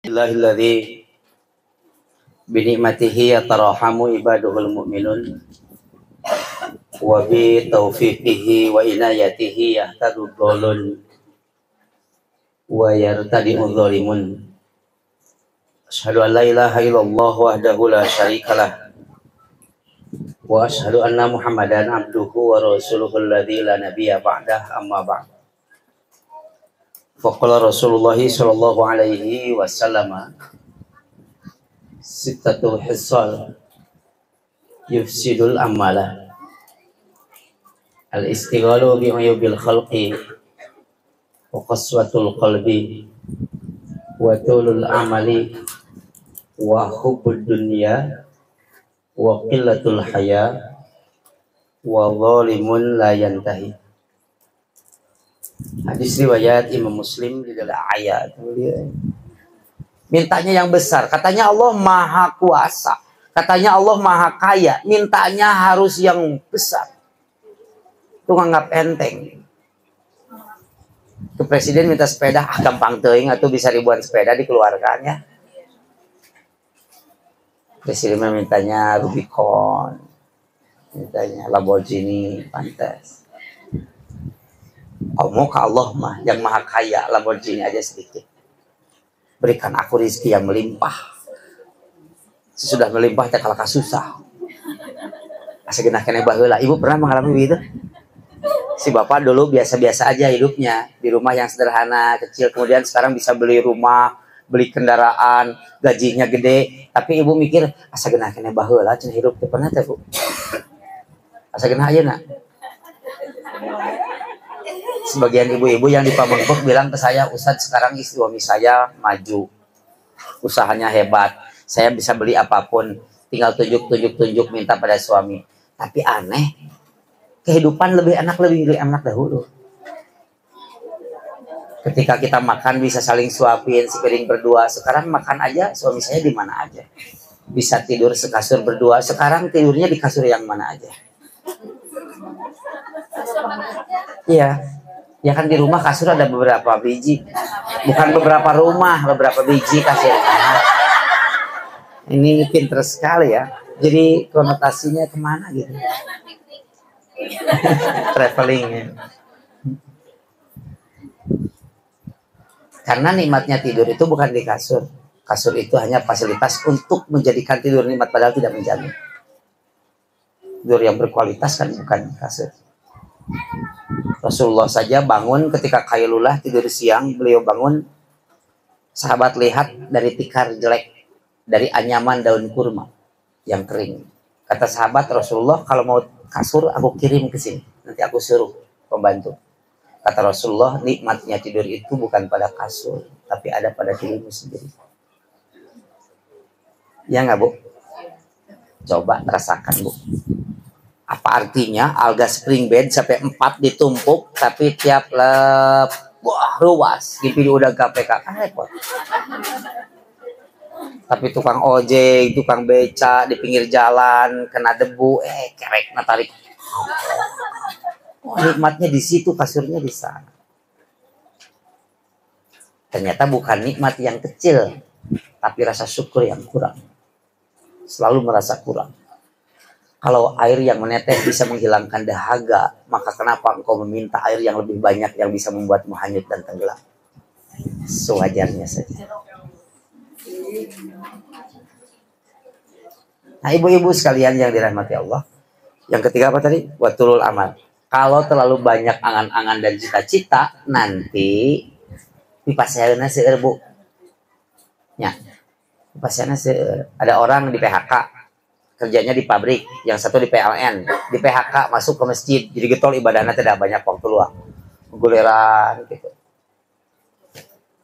Illahilladzi binikmatihi yatarahamu ibaduhul mu'minun wa bi taufiqihi wa inayatihi yahtadu dhalun wa yartadi'u dhalimun. Asyhadu an la ilaha illallah wahdahu la syarikalah wa asyhadu anna Muhammadan abduhu wa rasuluhul ladzi la nabiyya ba'dah, amma ba'd. Faqala Rasulullah sallallahu alaihi wasallam sittatu hisal yufsidul amala al-istighalu bi uyubil khalqi wa qaswatul qalbi wa tulul amali wa hubbud dunya wa qillatul haya wa zalimun la yantahi. Hadis riwayat Imam Muslim di dalam ayat. Mintanya yang besar. Katanya Allah maha kuasa. Katanya Allah maha kaya. Mintanya harus yang besar. Itu nganggap enteng. Ke presiden minta sepeda, gampang teuing atau bisa ribuan sepeda dikeluarkan ya. Presiden mintanya Rubicon. Mintanya Lamborghini, pantas. Oh, mau ke Allah mah yang maha kaya, Lamborghini aja sedikit. Berikan aku rezeki yang melimpah. Sesudah melimpah teh kalaka susah. Asa genah keneh baheula. Ibu pernah mengalami begitu? Si bapak dulu biasa-biasa aja hidupnya di rumah yang sederhana, kecil, kemudian sekarang bisa beli rumah, beli kendaraan, gajinya gede, tapi ibu mikir asa genah keneh baheula cenah hidup teh pernah teh, Bu. Asa genah ayeuna. Sebagian ibu-ibu yang di Pamengpeuk bilang ke saya, Ustadz sekarang suami saya maju, usahanya hebat, saya bisa beli apapun, tinggal tunjuk minta pada suami. Tapi aneh, kehidupan lebih enak dahulu. Ketika kita makan bisa saling suapin, sepiring berdua. Sekarang makan aja, suami saya di mana aja. Bisa tidur sekasur berdua. Sekarang tidurnya di kasur yang mana aja. Iya. Ya kan di rumah kasur ada beberapa biji. Bukan beberapa rumah, beberapa biji kasurnya. Ini pinter sekali ya. Jadi konotasinya kemana gitu. Traveling. Karena nikmatnya tidur itu bukan di kasur. Kasur itu hanya fasilitas untuk menjadikan tidur nikmat, padahal tidak menjamin. Tidur yang berkualitas kan bukan kasur. Rasulullah saja bangun ketika Qailullah tidur siang, beliau bangun, sahabat lihat dari tikar jelek, dari anyaman daun kurma yang kering. Kata sahabat, Rasulullah kalau mau kasur aku kirim ke sini, nanti aku suruh pembantu. Kata Rasulullah, nikmatnya tidur itu bukan pada kasur, tapi ada pada dirimu sendiri. Ya nggak, Bu? Coba rasakan, Bu. Apa artinya alga spring bed sampai 4 ditumpuk, tapi tiap lep, wah ruas, gitu udah KPK, kan repot. Tapi tukang ojek, tukang beca di pinggir jalan kena debu, kerek tarik. Oh, nikmatnya di situ, kasurnya di sana. Ternyata bukan nikmat yang kecil, tapi rasa syukur yang kurang. Selalu merasa kurang. Kalau air yang menetes bisa menghilangkan dahaga, maka kenapa engkau meminta air yang lebih banyak yang bisa membuatmu hanyut dan tenggelam? Sewajarnya saja. Nah, ibu-ibu sekalian yang dirahmati Allah, yang ketiga apa tadi? Watulul amal. Kalau terlalu banyak angan-angan dan cita-cita, nanti dipasihana seueur, Bu. Ya. Dipasihana seueur. Ada orang di PHK, kerjanya di pabrik, yang satu di PLN, di PHK masuk ke masjid, jadi getol ibadahnya tidak banyak waktu luang, guleran gitu.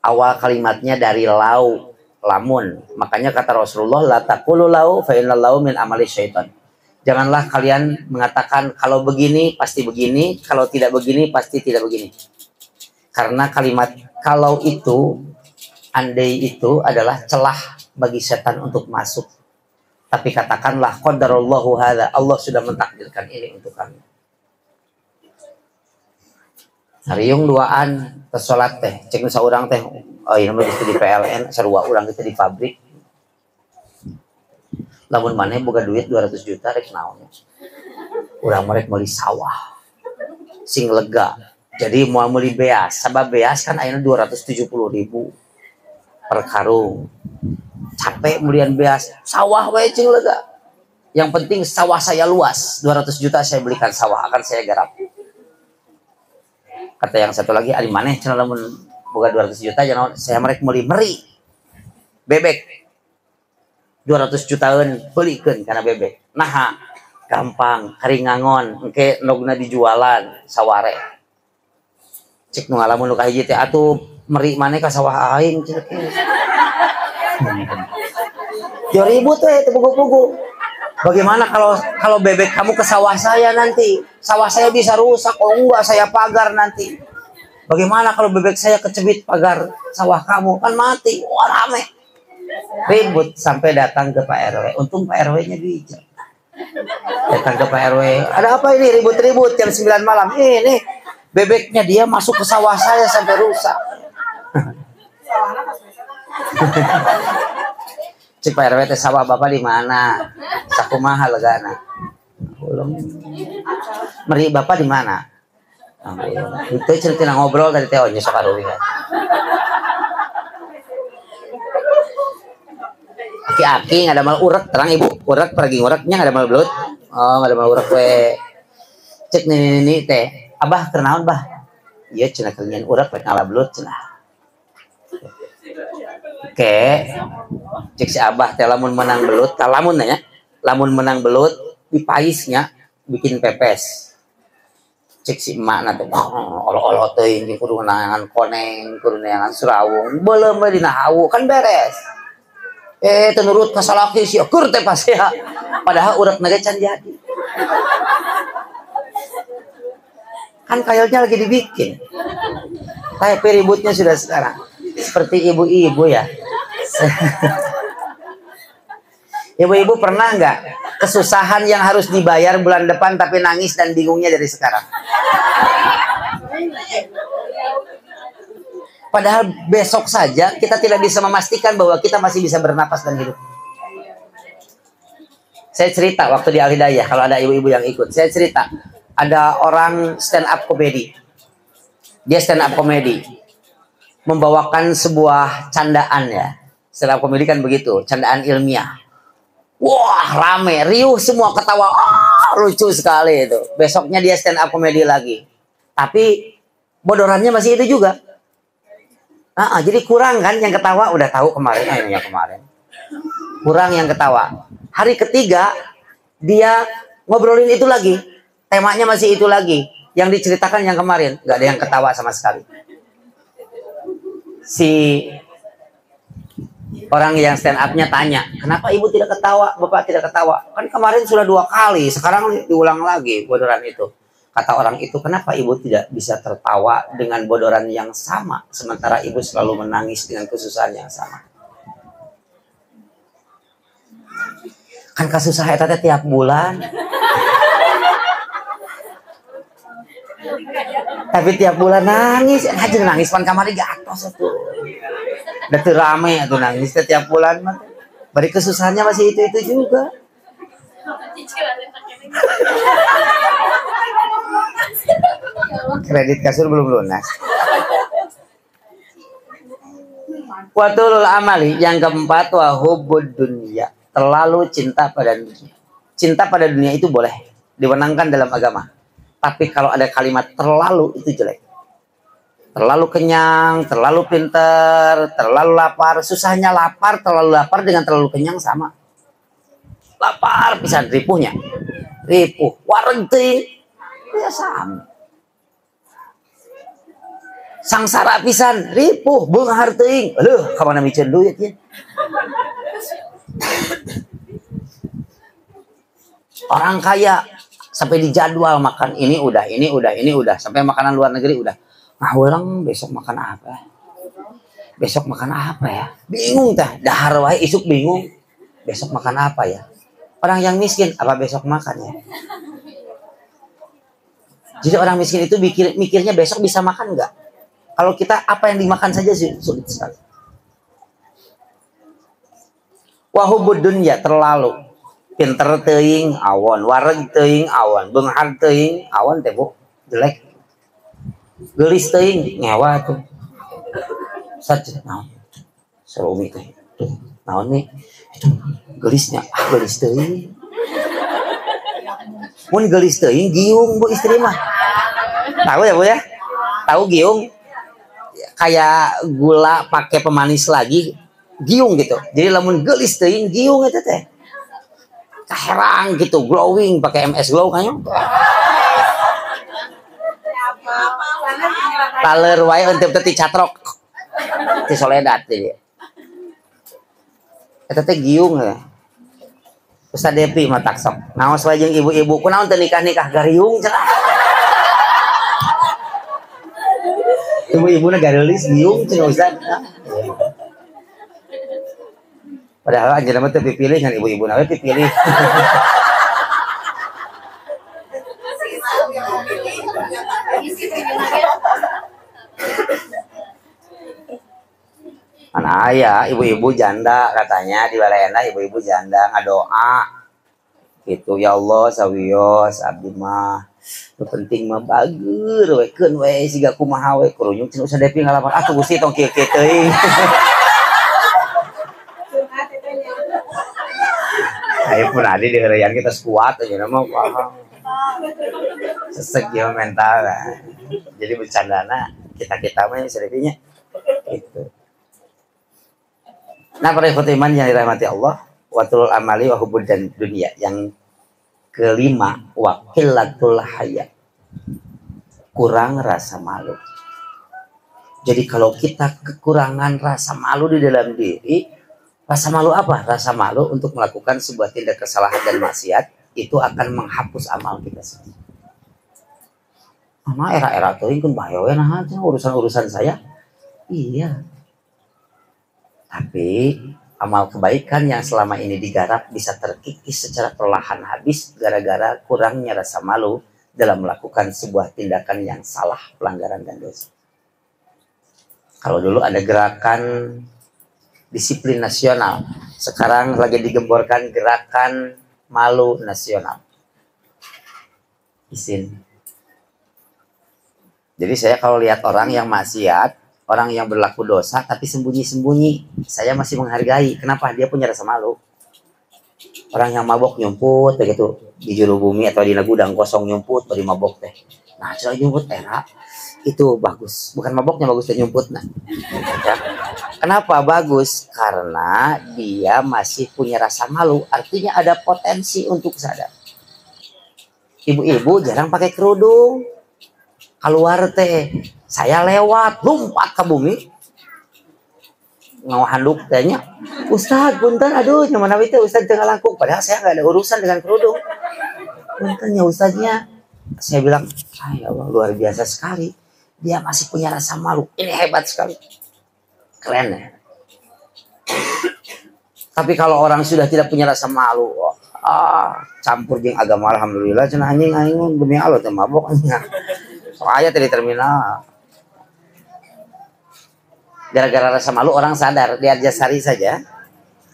Awal kalimatnya dari lau, lamun, makanya kata Rasulullah, la taqulu lau fa innal lau min amali syaitan. Janganlah kalian mengatakan kalau begini pasti begini, kalau tidak begini pasti tidak begini. Karena kalimat kalau itu, andai itu adalah celah bagi setan untuk masuk. Tapi katakanlah qadarallahu hadza, Allah sudah mentakdirkan ini untuk kami. Hariung duaan tes sholat teh cek nusa urang teh oh ini mah di PLN sarua urang kita di pabrik lamun maneh boga duit 200 juta rek naon urang merek meuli sawah sing lega jadi mau meuli beas sabab beas kan ayeuna 270.000 per karung capek mulian beas sawah we cing lega yang penting sawah saya luas 200 juta saya belikan sawah akan saya garap. Kata yang satu lagi, ari maneh cenah lamun boga 200 juta jangan saya merek meuli meri. Bebek. 200 jutaan beulikeun kana bebek. Naha gampang, haringangon, engke nogna dijualan saware. Cek nu ngalamun nu kahiji teh atuh meri maneh ka sawah aing cenah. Yo ribut teh teu pugu-pugu. Bagaimana kalau bebek kamu ke sawah saya nanti? Sawah saya bisa rusak. Oh enggak, saya pagar nanti. Bagaimana kalau bebek saya kecebit pagar sawah kamu? Kan mati. Wah rame. Ribut sampai datang ke Pak RW. Untung Pak RW-nya bijak. Datang ke Pak RW. Ada apa ini ribut-ribut jam 9 malam? Ini bebeknya dia masuk ke sawah saya sampai rusak. Cik Pak RW teh sawah bapak di mana? Sakumaha legana? Belum. Meri bapak di mana? Itu cerita ngobrol tadi teh onyo sok aruwi kan. Aki-aki ada mal urek terang ibu urek pergi ureknya ada mal belut. Oh ada mal urek we. Cek nini teh abah kenaon bah? Iya cenah kelingan urek rek ngala belut cenah. Oke, cek si abah teh lamun menang belut, lamun ya, lamun menang belut dipaisnya bikin pepes. Cek si emak nanti, olo-olo teuing kudu neangan koneng, kudu neangan surawung, beuleum we dina hawu kan beres. Teu nurut ka salaki sia keur teh pas ya. Padahal urekna ge can jadi. Kan kayalnya lagi dibikin. Tapi ributnya sudah sekarang. Seperti ibu-ibu ya. Ibu-ibu pernah nggak kesusahan yang harus dibayar bulan depan tapi nangis dan bingungnya dari sekarang? Padahal besok saja kita tidak bisa memastikan bahwa kita masih bisa bernapas dan hidup. Saya cerita waktu di Al Hidayah, kalau ada ibu-ibu yang ikut, saya cerita ada orang stand up comedy. Dia stand up comedy membawakan sebuah candaan ya. Stand up comedy kan begitu, candaan ilmiah. Wah, rame, riuh semua ketawa. Lucu sekali itu. Besoknya dia stand up comedy lagi. Tapi bodorannya masih itu juga. Jadi kurang kan yang ketawa udah tahu kemarin, yang kemarin. Kurang yang ketawa. Hari ketiga dia ngobrolin itu lagi. Temanya masih itu lagi. Yang diceritakan yang kemarin, nggak ada yang ketawa sama sekali. Si orang yang stand up-nya tanya, kenapa ibu tidak ketawa, bapak tidak ketawa? Kan kemarin sudah 2 kali, sekarang diulang lagi bodoran itu. Kata orang itu, kenapa ibu tidak bisa tertawa dengan bodoran yang sama, sementara ibu selalu menangis dengan kesusahan yang sama? Kan kesusahan itu tiap bulan. Tapi tiap bulan nangis, aja nangis pan kamari gatos tuh. Udah tuh rame tuh nangis tiap bulan mah. Bari kesusahannya masih itu juga. Kredit kasur belum lunas. Watulul amali yang keempat wahubud dunia, terlalu cinta pada dunia. Cinta pada dunia itu boleh diwenangkan dalam agama. Tapi kalau ada kalimat terlalu itu jelek. Terlalu kenyang, terlalu pinter, terlalu lapar. Susahnya lapar, terlalu lapar dengan terlalu kenyang sama. Lapar pisan ripuhnya. Ripuh, wareng teuing. Ya sama. Sangsara pisan, ripuh, beunghar teuing. Aduh, ka mana miceun duit ya. Orang kaya sampai dijadwal makan ini udah sampai makanan luar negeri udah. Nah, ulang besok makan apa? Besok makan apa ya? Bingung tah, dahar wae isuk bingung. Besok makan apa ya? Orang yang miskin apa besok makan ya? Jadi orang miskin itu mikirnya besok bisa makan nggak? Kalau kita apa yang dimakan saja sulit sekali. Wahubud dunya terlalu pinter teuing awan, wareg teuing awan, beunghar teuing awan teh Bu jelek. Geulis teuing ngewa tuh. Saja naon. Sarumi teh. Naon nih? Itu geulisnya, geulis teuing. Mun geulis teuing giung Bu istri mah. Tahu ya Bu ya? Tahu giung? Kayak gula pakai pemanis lagi giung gitu. Jadi lamun geulis teuing giung eta teh. Kaherang gitu, glowing pakai MS Glow kayaknya. Taler wae untuk teh catrok. Ti Soledad teh. Eta teh giung ya. Ustaz Depi mah taksok. Naos wae jeung ibu-ibu kunaon teu nikah-nikah gariung cenah. Ibu-ibu na garelis giung cenah Ustaz. Padahal anjeunna mah teu pipilih ngan ibu-ibu na we pipilih. Mana aya ibu-ibu janda katanya di walayana ibu-ibu janda ngadoa gitu ya Allah sawios abdi mah nu penting mah bager we keun we siga kumaha we kurunyung cenah Ustaz Depi ngalaman atuh Gusti tong kieu-kieu teuing. Ayo pun ada di harian kita sekuat aja nama sesek ya mental lah. Jadi bercandana kita mah sedihnya itu. Nah para iman yang dirahmati Allah, watul amali wa hubud dan dunia. Yang kelima, wakilatul haya, kurang rasa malu. Jadi kalau kita kekurangan rasa malu di dalam diri, rasa malu apa? Rasa malu untuk melakukan sebuah tindak kesalahan dan maksiat itu akan menghapus amal kita sendiri. Mama era-era tuh kan bahaya nah urusan-urusan saya. Iya. Tapi amal kebaikan yang selama ini digarap bisa terkikis secara perlahan habis gara-gara kurangnya rasa malu dalam melakukan sebuah tindakan yang salah, pelanggaran dan dosa. Kalau dulu ada gerakan disiplin nasional, sekarang lagi digemborkan gerakan malu nasional. Izin. Jadi saya kalau lihat orang yang maksiat, orang yang berlaku dosa tapi sembunyi-sembunyi, saya masih menghargai. Kenapa? Dia punya rasa malu. Orang yang mabok nyumput begitu di juru bumi atau di gudang kosong nyumput beri mabok teh. Nah, coba nyumput era itu bagus. Bukan maboknya bagus teh nyumput nah. Ya. Kenapa bagus? Karena dia masih punya rasa malu. Artinya ada potensi untuk sadar. Ibu-ibu jarang pakai kerudung. Keluar teh, saya lewat, lompat ke bumi. Ngahanduk tanya, Ustaz, punten, aduh, nyaman itu Ustaz tengah langkung. Padahal saya nggak ada urusan dengan kerudung. Puntennya Ustaznya, saya bilang, ya Allah, luar biasa sekali. Dia masih punya rasa malu. Ini hebat sekali. Keren ya. Tapi kalau orang sudah tidak punya rasa malu, campur jeung agama, alhamdulillah, cenah anjing demi Allah teh mabok anjing. Soalnya di terminal. Gara-gara rasa malu orang sadar, di Arjasari saja,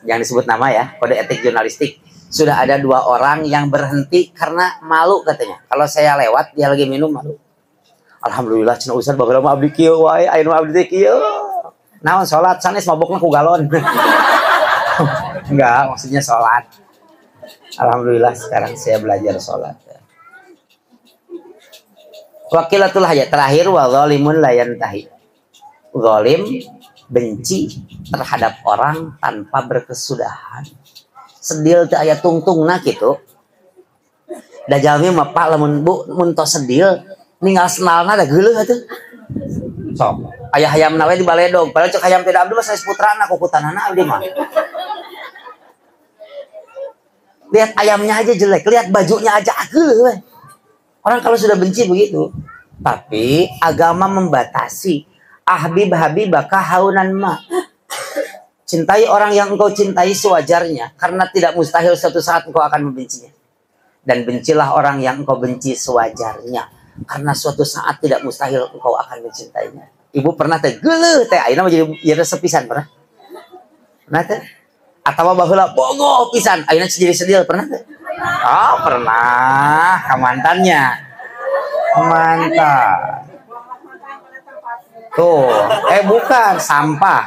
yang disebut nama ya, kode etik jurnalistik, sudah ada 2 orang yang berhenti karena malu katanya. Kalau saya lewat, dia lagi minum malu. Alhamdulillah, cenah Ustaz baheula mah abdi kieu wae, aya nu abdi teh kieu. Naon salat sanes mabokna ku galon. Enggak, maksudnya salat. Alhamdulillah sekarang saya belajar salat. Wakilatul haya terakhir wa zalimun la yantahi. Zalim benci terhadap orang tanpa berkesudahan. Sedil teh aya tungtungna kitu. Da jalmi mah Pak lamun Bu mun tos sedil ninggal senalna da geuleuh atuh. Sok aya hayamna we di baledog, padahal cek hayam teh da abdi mah sanes putrana kukutanana abdi mah. Lihat ayamnya aja jelek, lihat bajunya aja geuleuh we. Orang kalau sudah benci begitu. Tapi agama membatasi. Habibaka haunan ma. Cintai orang yang engkau cintai sewajarnya. Karena tidak mustahil suatu saat engkau akan membencinya. Dan bencilah orang yang engkau benci sewajarnya. karena suatu saat tidak mustahil engkau akan mencintainya. Ibu pernah teh geuleuh teh ayeuna mah jadi resep pisan pernah? Pernah teh? Atawa baheula bogoh pisan ayeuna jadi sedih pernah teh? Oh, pernah ka mantannya. Mantan. Tuh, bukan sampah.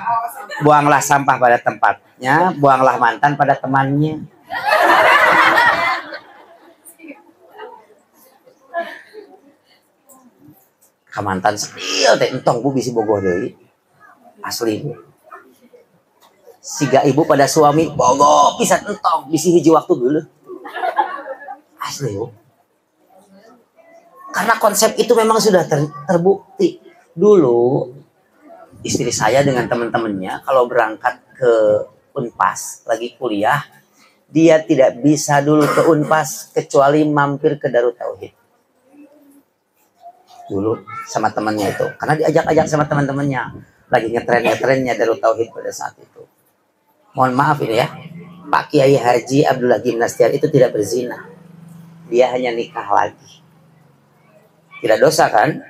Buanglah sampah pada tempatnya, buanglah mantan pada temannya. Kamantan sedih teh entong bu bisi bogoh deui. Asli. Siga ibu pada suami bogoh pisan entong bisi hiji waktu geuleuh. Asli bu. Karena konsep itu memang sudah terbukti. Dulu istri saya dengan teman-temannya kalau berangkat ke Unpas lagi kuliah, dia tidak bisa dulu ke Unpas kecuali mampir ke Darut Tauhid. Dulu sama temannya itu, karena diajak-ajak sama teman-temannya, lagi ngetren-ngetrennya Darut Tauhid pada saat itu. Mohon maaf ini ya, Pak Kiai Haji Abdullah Gimnastiar itu tidak berzina, dia hanya nikah lagi. Tidak dosa kan?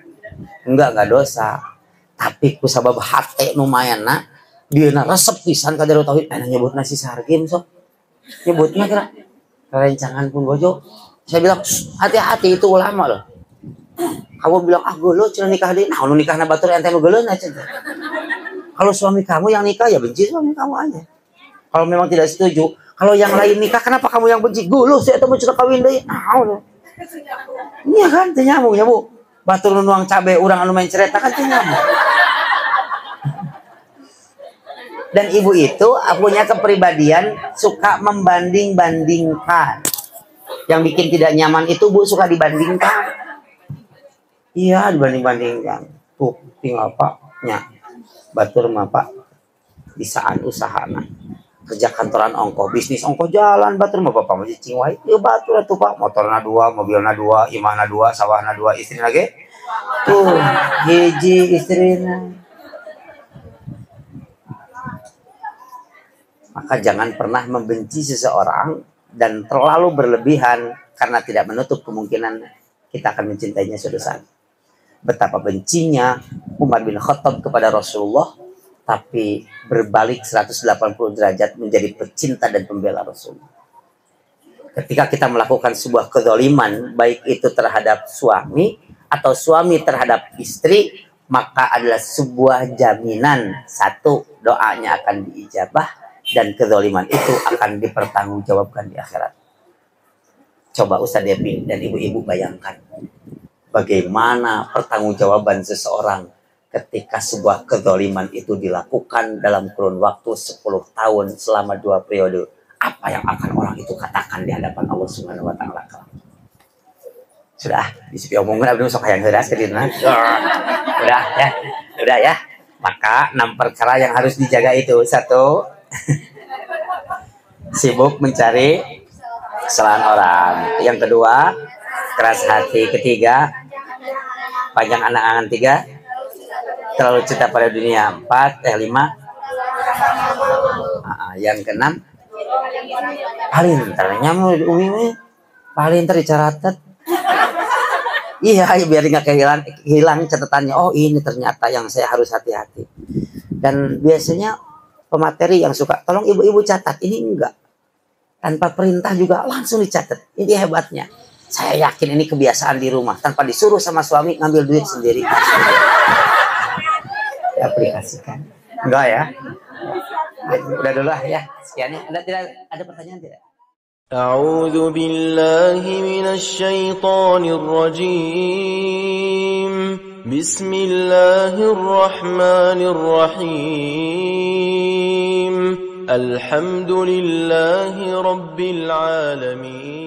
Enggak dosa. Tapi ku sabab hate lumayan na, dia resep pisan ka Darut Tauhid, nyebut nasi sargim sok. Nyebutnya kira rencangan pun bojo. Saya bilang, hati-hati itu ulama loh. Kamu bilang, geuleuh cenah nikah deui. Nah, nu nikahna batur ente nu geuleuh cenah. Kalau suami kamu yang nikah ya benci suami kamu aja. Kalau memang tidak setuju, kalau yang lain nikah kenapa kamu yang benci? Geuleuh saya teh mau kawin deui. Nah, iya kan, teu nyambung ya bu. Batur nuang cabe urang anu main cerita kan teu nyambung. Dan ibu itu punya kepribadian suka membanding-bandingkan. Yang bikin tidak nyaman itu bu suka dibandingkan. Iya dibanding-bandingkan. Tuh tinggal pak nya batur mah pak bisaan usahana. Kerja kantoran ongko, bisnis ongko jalan batur mah bapak mah cicing wae. Ieu batur atuh Pak, motorna 2, mobilna 2, imahna 2, sawahna 2, istrina ge. Tuh, hiji istrina. Maka jangan pernah membenci seseorang dan terlalu berlebihan karena tidak menutup kemungkinan kita akan mencintainya suatu saat. Betapa bencinya Umar bin Khattab kepada Rasulullah, tapi berbalik 180 derajat menjadi pecinta dan pembela Rasulullah. Ketika kita melakukan sebuah kezaliman, baik itu terhadap suami atau suami terhadap istri, maka adalah sebuah jaminan. Satu, doanya akan diijabah dan kezaliman itu akan dipertanggungjawabkan di akhirat. Coba Ustaz Depi dan ibu-ibu bayangkan bagaimana pertanggungjawaban seseorang ketika sebuah kezaliman itu dilakukan dalam kurun waktu 10 tahun selama 2 periode. Apa yang akan orang itu katakan di hadapan Allah Subhanahu wa taala? Sudah, disipi omongan abdi sok hayang heuras ke dina. Udah ya. Maka 6 perkara yang harus dijaga itu. 1, sibuk mencari kesalahan orang. Yang kedua, keras hati. Ketiga, panjang angan-angan. 3, terlalu cinta pada dunia. 5, yang ke-6, palinter nyamuk umi palinter dicaratat. Iya biar nggak hilang catatannya. Oh ini ternyata yang saya harus hati-hati. Dan biasanya pemateri yang suka tolong ibu-ibu catat, ini enggak, tanpa perintah juga langsung dicatat. Ini hebatnya. Saya yakin ini kebiasaan di rumah tanpa disuruh sama suami, ngambil duit sendiri. Aplikasikan. Enggak ya? Udah dulu lah ya. Sekiannya. Ada pertanyaan tidak? A'udzu billahi minasy syaithanir rajim. Bismillahirrahmanirrahim. Alhamdulillahi rabbil alamin.